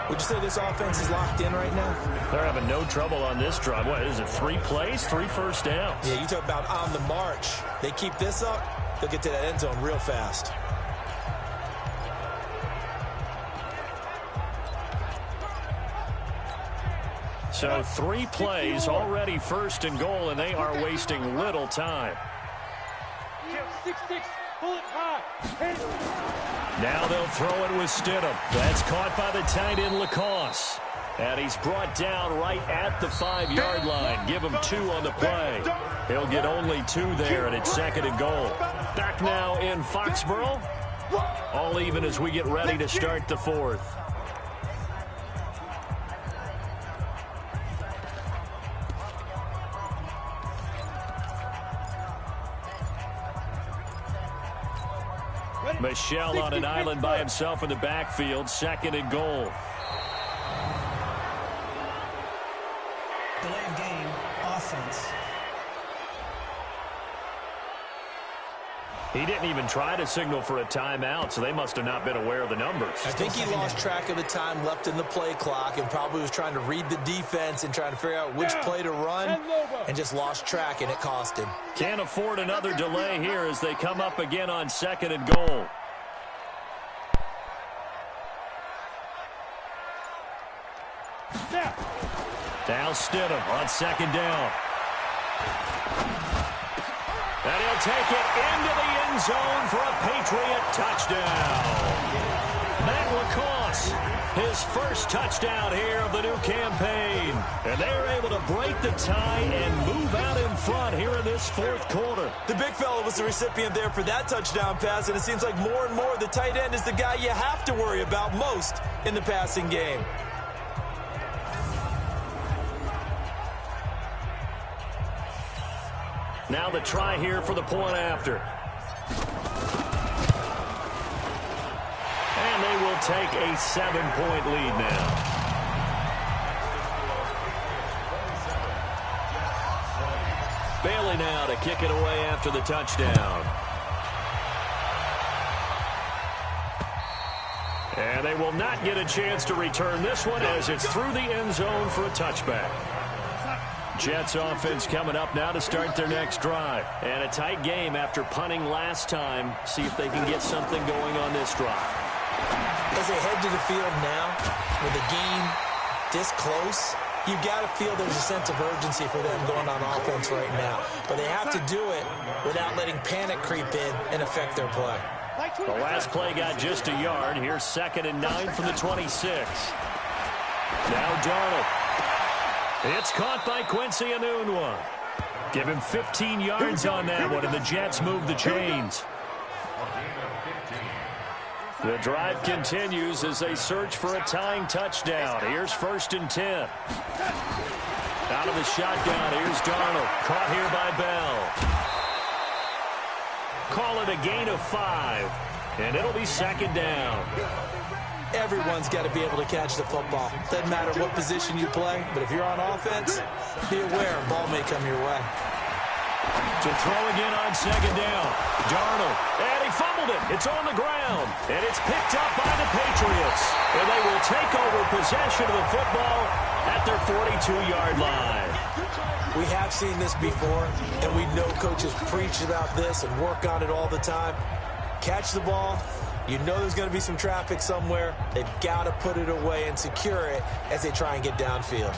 Would you say this offense is locked in right now? They're having no trouble on this drive. What is it, 3 plays, 3 first downs? Yeah, you talk about on the march. They keep this up, they'll get to that end zone real fast. So 3 plays, already 1st and goal, and they are wasting little time. 6-6, pull it high. Now they'll throw it with Stidham. That's caught by the tight end, Lacoste. And he's brought down right at the 5-yard line. Give him 2 on the play. He'll get only 2 there, and it's 2nd and goal. Back now in Foxborough. All even as we get ready to start the 4th. Michelle on an island by himself in the backfield. 2nd and goal. Delay of game, offense. He didn't even try to signal for a timeout, so they must have not been aware of the numbers. I think he lost track of the time left in the play clock and probably was trying to read the defense and trying to figure out which play to run and just lost track, and it cost him. Can't afford another delay here as they come up again on 2nd and goal. Now Stidham on 2nd down. And he'll take it into the end zone for a Patriot touchdown. Matt Lacoste, his first touchdown here of the new campaign. And they're able to break the tie and move out in front here in this 4th quarter. The big fella was the recipient there for that touchdown pass, and it seems like more and more the tight end is the guy you have to worry about most in the passing game. Now the try here for the point after. And they will take a 7-point lead now. Bailey now to kick it away after the touchdown. And they will not get a chance to return this one as it's through the end zone for a touchback. Jets offense coming up now to start their next drive. And a tight game after punting last time. See if they can get something going on this drive. As they head to the field now, with the game this close, you've got to feel there's a sense of urgency for them going on offense right now. But they have to do it without letting panic creep in and affect their play. The last play got just a yard. Here's 2nd and 9 from the 26. Now Darnold. It's caught by Quincy Enunwa. Give him 15 yards on that one, and the Jets move the chains. The drive continues as they search for a tying touchdown. Here's 1st and 10. Out of the shotgun, here's Darnold. Caught here by Bell. Call it a gain of 5, and it'll be 2nd down. Everyone's got to be able to catch the football. Doesn't matter what position you play, but if you're on offense, be aware a ball may come your way. To throw again on 2nd down. Darnold, and he fumbled it. It's on the ground, and it's picked up by the Patriots. And they will take over possession of the football at their 42-yard line. We have seen this before, and we know coaches preach about this and work on it all the time. Catch the ball. You know there's going to be some traffic somewhere. They've got to put it away and secure it as they try and get downfield.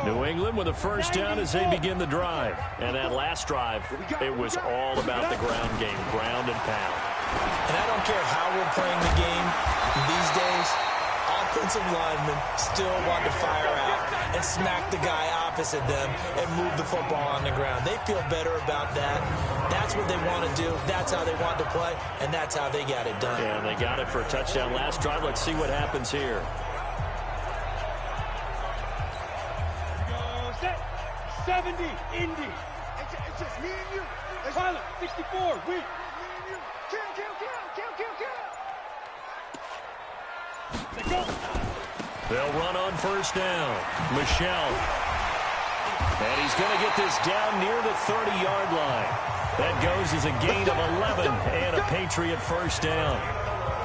New England with a first down as they begin the drive. And that last drive, it was all about the ground game, ground and pound. And I don't care how we're playing the game these days, offensive linemen still want to fire out and smack the guy opposite them and move the football on the ground. They feel better about that. That's what they want to do. That's how they want to play, and that's how they got it done. Yeah, and they got it for a touchdown last drive. Let's see what happens here. Go set. 70, Indy. It's just me and you. Pilot, 64, we. Me and you. Kill. Let's go. They'll run on first down. Michelle. And he's going to get this down near the 30-yard line. That goes as a gain of 11 and a Patriot first down.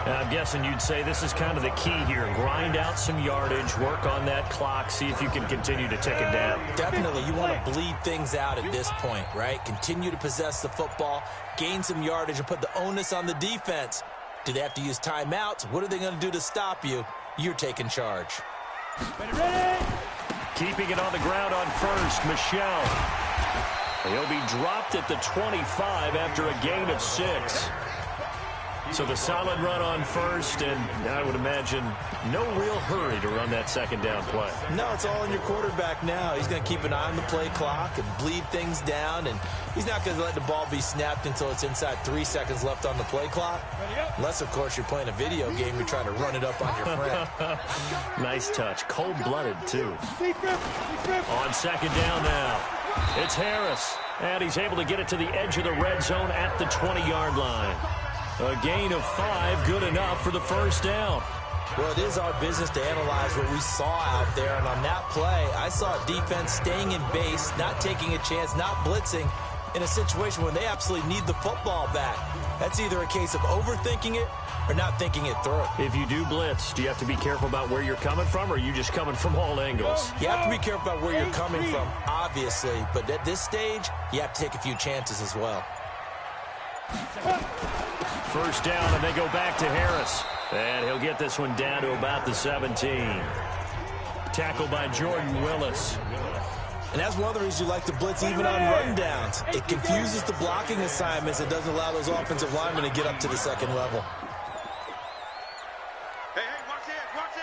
And I'm guessing you'd say this is kind of the key here. Grind out some yardage, work on that clock, see if you can continue to tick it down. Definitely. You want to bleed things out at this point, right? Continue to possess the football, gain some yardage, and put the onus on the defense. Do they have to use timeouts? What are they going to do to stop you? You're taking charge. Ready. Keeping it on the ground on first, Michelle. He'll be dropped at the 25 after a gain of 6. So the solid run on first, and I would imagine no real hurry to run that second down play. No, it's all in your quarterback now. He's going to keep an eye on the play clock and bleed things down, and he's not going to let the ball be snapped until it's inside 3 seconds left on the play clock. Unless, of course, you're playing a video game, you're trying to run it up on your friend. Nice touch. Cold-blooded, too. On second down now, it's Harris, and he's able to get it to the edge of the red zone at the 20-yard line. A gain of 5, good enough for the first down. Well, it is our business to analyze what we saw out there, and on that play, I saw defense staying in base, not taking a chance, not blitzing, in a situation when they absolutely need the football back. That's either a case of overthinking it or not thinking it through. If you do blitz, do you have to be careful about where you're coming from, or are you just coming from all angles? You have to be careful about where you're coming from, obviously, but at this stage, you have to take a few chances as well. First down, and they go back to Harris. And he'll get this one down to about the 17. Tackled by Jordan Willis. And that's one of the reasons you like to blitz even on rundowns. It confuses the blocking assignments. It doesn't allow those offensive linemen to get up to the second level. Hey, watch it, watch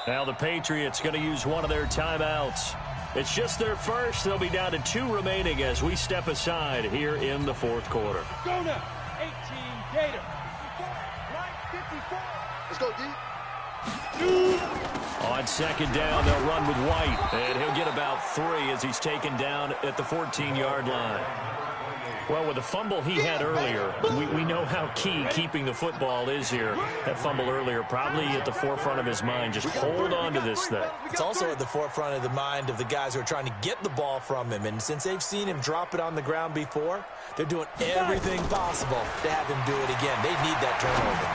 it. Now the Patriots going to use one of their timeouts. It's just their first. They'll be down to 2 remaining as we step aside here in the fourth quarter. Go now. 18 Gator. 54. Let's go, D. On second down, they'll run with White. And he'll get about 3 as he's taken down at the 14-yard line. Well, with the fumble he had earlier, we know how key keeping the football is here. That fumble earlier probably at the forefront of his mind. Just hold on to this thing. It's also at the forefront of the mind of the guys who are trying to get the ball from him. And since they've seen him drop it on the ground before, they're doing everything possible to have him do it again. They need that turnover.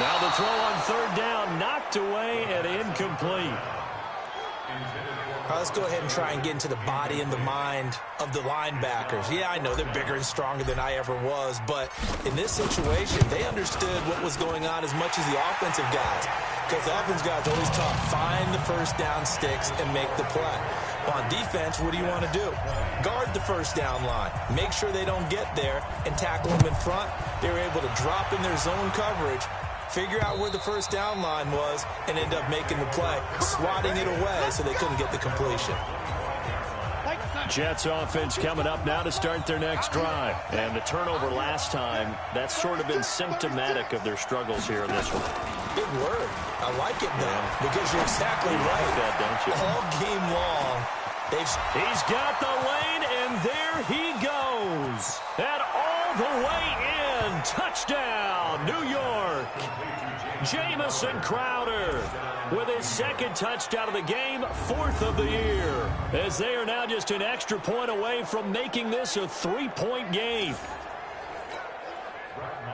Now the throw on third down, knocked away and incomplete. All right, let's go ahead and try and get into the body and the mind of the linebackers. Yeah, I know they're bigger and stronger than I ever was, but in this situation, they understood what was going on as much as the offensive guys. Because the offensive guys always taught, find the first down sticks and make the play. Well, on defense, what do you want to do? Guard the first down line. Make sure they don't get there and tackle them in front. They were able to drop in their zone coverage, figure out where the first down line was, and end up making the play, swatting it away so they couldn't get the completion. Jets offense coming up now to start their next drive. And the turnover last time, that's sort of been symptomatic of their struggles here in this one. Big word. I like it, though, because you're exactly right. Like that, don't you? All game long, he's got the lane, and there he goes. And all the way in. Touchdown, New York. Jamison Crowder with his second touchdown of the game, 4th of the year, as they are now just an extra point away from making this a 3-point game.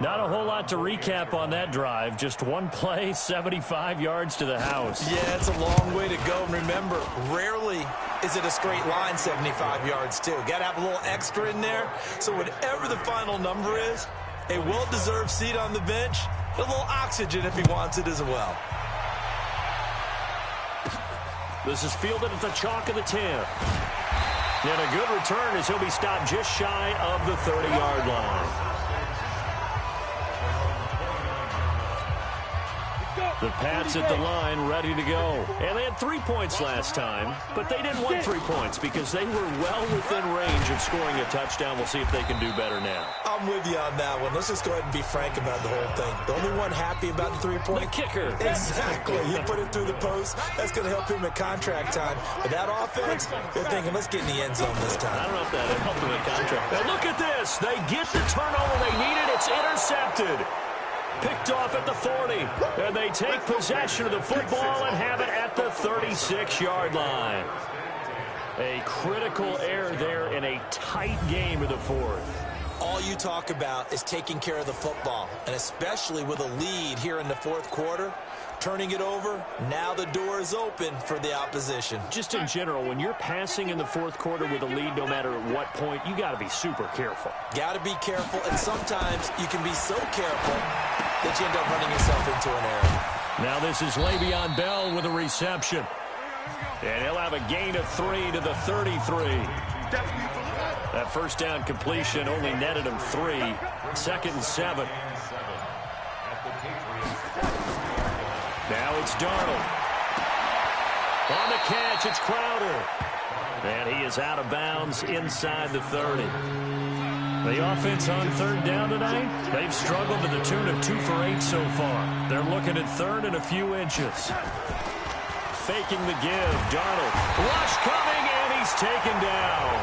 Not a whole lot to recap on that drive. Just one play, 75 yards to the house. Yeah, it's a long way to go. And remember, rarely is it a straight line 75 yards, too. Got to have a little extra in there. So whatever the final number is, a well-deserved seat on the bench, a little oxygen if he wants it as well. This is fielded at the chalk of the 10. And a good return as he'll be stopped just shy of the 30-yard line. The Pats at the line, ready to go. And they had 3 points last time, but they didn't want 3 points because they were well within range of scoring a touchdown. We'll see if they can do better now. I'm with you on that one. Let's just go ahead and be frank about the whole thing. The only one happy about the 3-point? The kicker. Exactly. You put it through the post. That's going to help him at contract time. But that offense, they're thinking, let's get in the end zone this time. I don't know if that helped him at contract. Now look at this. They get the turnover they needed. It's intercepted. Picked off at the 40, and they take possession of the football and have it at the 36-yard line. A critical error there in a tight game of the fourth. All you talk about is taking care of the football, and especially with a lead here in the fourth quarter, turning it over, now the door is open for the opposition. Just in general, when you're passing in the fourth quarter with a lead, no matter at what point, you got to be super careful. Got to be careful, and sometimes you can be so careful that you end up running yourself into an error. Now this is Le'Veon Bell with a reception. And he'll have a gain of 3 to the 33. That first down completion only netted him 3. 2nd and 7. Now it's Darnold. On the catch, it's Crowder. And he is out of bounds inside the 30. The offense on third down tonight, they've struggled to the tune of 2 for 8 so far. They're looking at third and a few inches. Faking the give, Darnold. Rush coming, and he's taken down.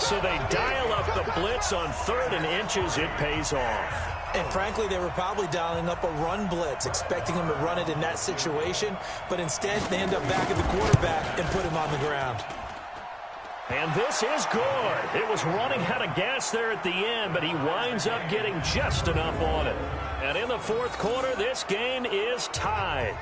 So they dial up the blitz on 3rd and inches. It pays off. And frankly, they were probably dialing up a run blitz, expecting him to run it in that situation. But instead, they end up back at the quarterback and put him on the ground. And this is good. It was running out of gas there at the end, but he winds up getting just enough on it. And in the 4th quarter, this game is tied.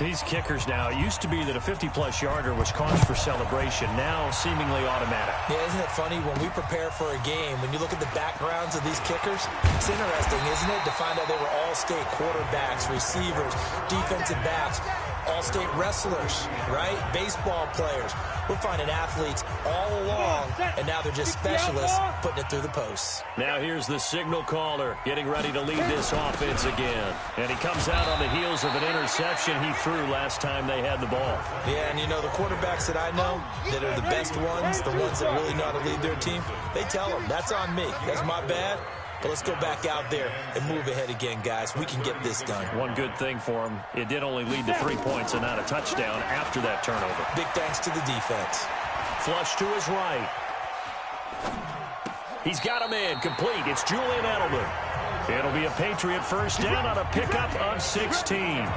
These kickers now, it used to be that a 50-plus yarder was cause for celebration, now seemingly automatic. Yeah, isn't it funny when we prepare for a game, when you look at the backgrounds of these kickers, it's interesting, isn't it, to find out they were all-state quarterbacks, receivers, defensive backs, all-state wrestlers, right? Baseball players. We're finding athletes all along, and now they're just specialists putting it through the posts. Now here's the signal caller getting ready to lead this offense again. And he comes out on the heels of an interception he threw last time they had the ball. Yeah, and you know, the quarterbacks that I know that are the best ones, the ones that really know how to lead their team, they tell them, that's on me. That's my bad. But let's go back out there and move ahead again, guys. We can get this done. One good thing for him, it did only lead to 3 points and not a touchdown after that turnover. Big thanks to the defense. Flush to his right. He's got a man complete. It's Julian Edelman. It'll be a Patriot first down on a pickup of 16.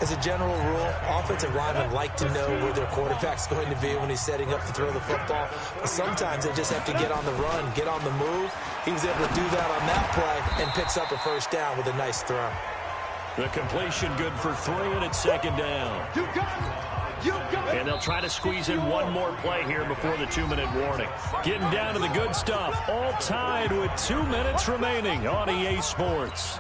As a general rule, offensive linemen like to know where their quarterback's going to be when he's setting up to throw the football. But sometimes they just have to get on the run, get on the move. He was able to do that on that play and picks up a first down with a nice throw. The completion good for 3, and it's 2nd down. And they'll try to squeeze in one more play here before the 2-minute warning. Getting down to the good stuff. All tied with 2 minutes remaining on EA Sports.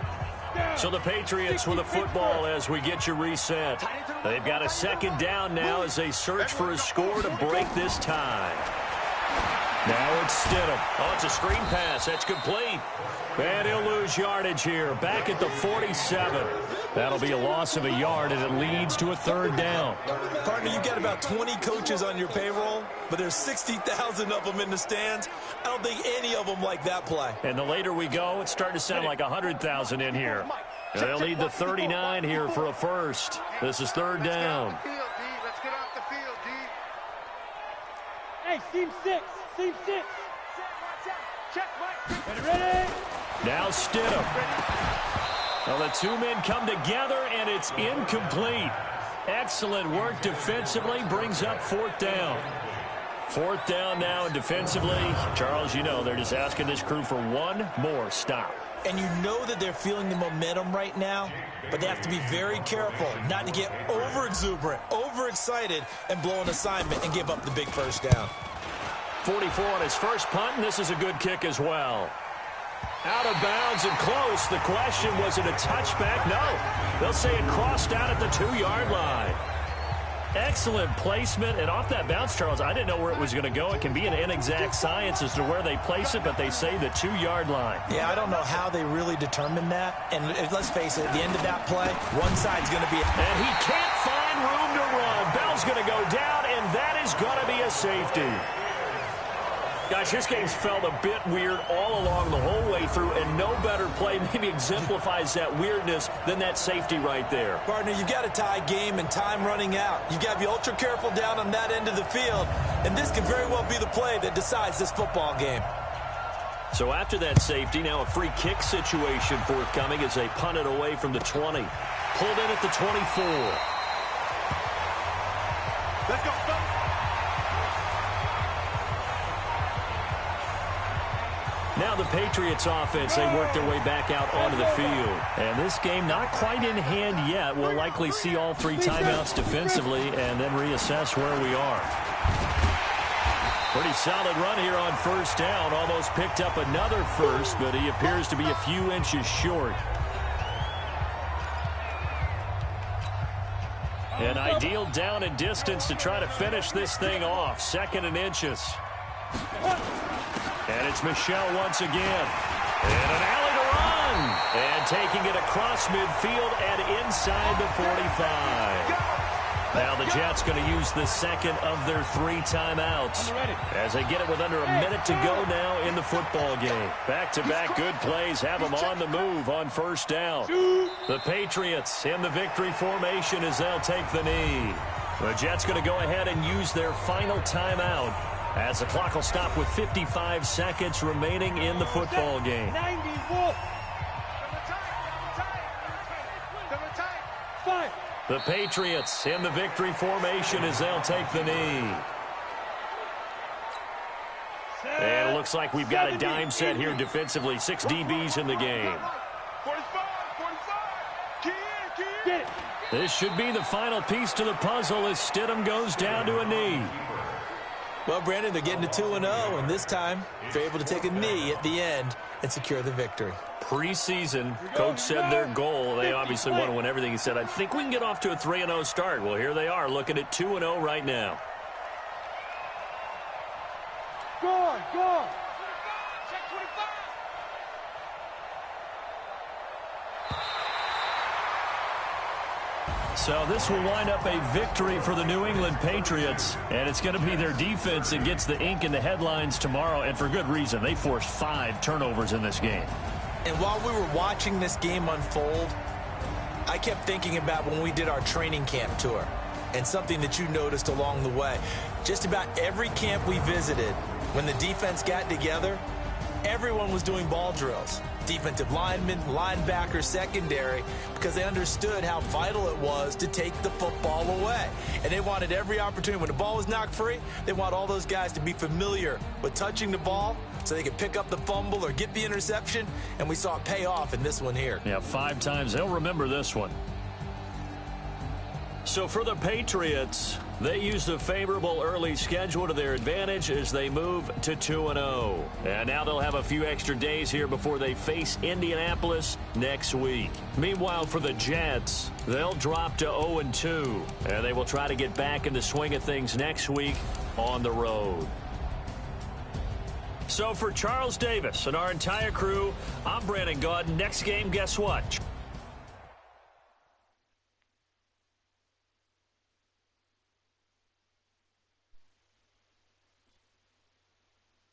So the Patriots with the football as we get you reset. They've got a 2nd down now as they search for a score to break this tie. Now it's Stidham. Oh, it's a screen pass. That's complete. And he'll lose yardage here. Back at the 47. That'll be a loss of a yard, and it leads to a 3rd down. Partner, you got about 20 coaches on your payroll, but there's 60,000 of them in the stands. I don't think any of them like that play. And the later we go, it's starting to sound like 100,000 in here. And they'll need the 39 here for a first. This is 3rd down. Let's get off the field, D. Hey, seam 6. Seam 6. Check, Mike. Ready? Now Stidham. Well, the 2 men come together, and it's incomplete. Excellent work defensively. Brings up 4th down. 4th down now, and defensively, Charles, you know, they're just asking this crew for one more stop. And you know that they're feeling the momentum right now, but they have to be very careful not to get over-exuberant, overexcited, and blow an assignment and give up the big first down. 44 on his first punt, and this is a good kick as well. Out of bounds and close. The question, was it a touchback? No. They'll say it crossed out at the 2-yard line. Excellent placement, and off that bounce, Charles, I didn't know where it was going to go. It can be an inexact science as to where they place it, but they say the 2-yard line. Yeah, I don't know how they really determined that. And let's face it, at the end of that play, one side's going to be... And he can't find room to run. Bell's going to go down, and that is going to be a safety. Guys, this game's felt a bit weird all along the whole way through, and no better play maybe exemplifies that weirdness than that safety right there. Partner, you've got a tie game and time running out. You've got to be ultra careful down on that end of the field, and this could very well be the play that decides this football game. So after that safety, now a free kick situation forthcoming as they punt it away from the 20. Pulled in at the 24. Let's go, fellas. Now the Patriots offense, they work their way back out onto the field. And this game not quite in hand yet. We'll likely see all 3 timeouts defensively and then reassess where we are. Pretty solid run here on first down. Almost picked up another first, but he appears to be a few inches short. An ideal down and distance to try to finish this thing off. 2nd and inches. And it's Michel once again. And an alley to run. And taking it across midfield and inside the 45. Now the Jets going to use the 2nd of their 3 timeouts as they get it with under a minute to go now in the football game. Back-to-back good plays have them on the move on first down. The Patriots in the victory formation as they'll take the knee. The Jets going to go ahead and use their final timeout. As the clock will stop with 55 seconds remaining in the football game. 90, wolf. Five. The Patriots in the victory formation as they'll take the knee. And it looks like we've got a dime set here defensively. 6 DBs in the game. 45. Get it. This should be the final piece to the puzzle as Stidham goes down to a knee. Well, Brandon, they're getting to 2-0, and this time they're able to take a knee at the end and secure the victory. Preseason, coach said their goal, they obviously want to win everything. He said, I think we can get off to a 3-0 start. Well, here they are looking at 2-0 right now. Go on. Check 25. So this will wind up a victory for the New England Patriots, and it's going to be their defense that gets the ink in the headlines tomorrow, and for good reason. They forced 5 turnovers in this game. And while we were watching this game unfold, I kept thinking about when we did our training camp tour and something that you noticed along the way. Just about every camp we visited, when the defense got together, everyone was doing ball drills. Defensive linemen, linebackers, secondary, because they understood how vital it was to take the football away. And they wanted every opportunity. When the ball was knocked free, they want all those guys to be familiar with touching the ball so they could pick up the fumble or get the interception, and we saw it pay off in this one here. Yeah, 5 times. They'll remember this one. So for the Patriots, they used a favorable early schedule to their advantage as they move to 2-0. And now they'll have a few extra days here before they face Indianapolis next week. Meanwhile, for the Jets, they'll drop to 0-2. And they will try to get back in the swing of things next week on the road. So for Charles Davis and our entire crew, I'm Brandon Gaudin. Next game, guess what?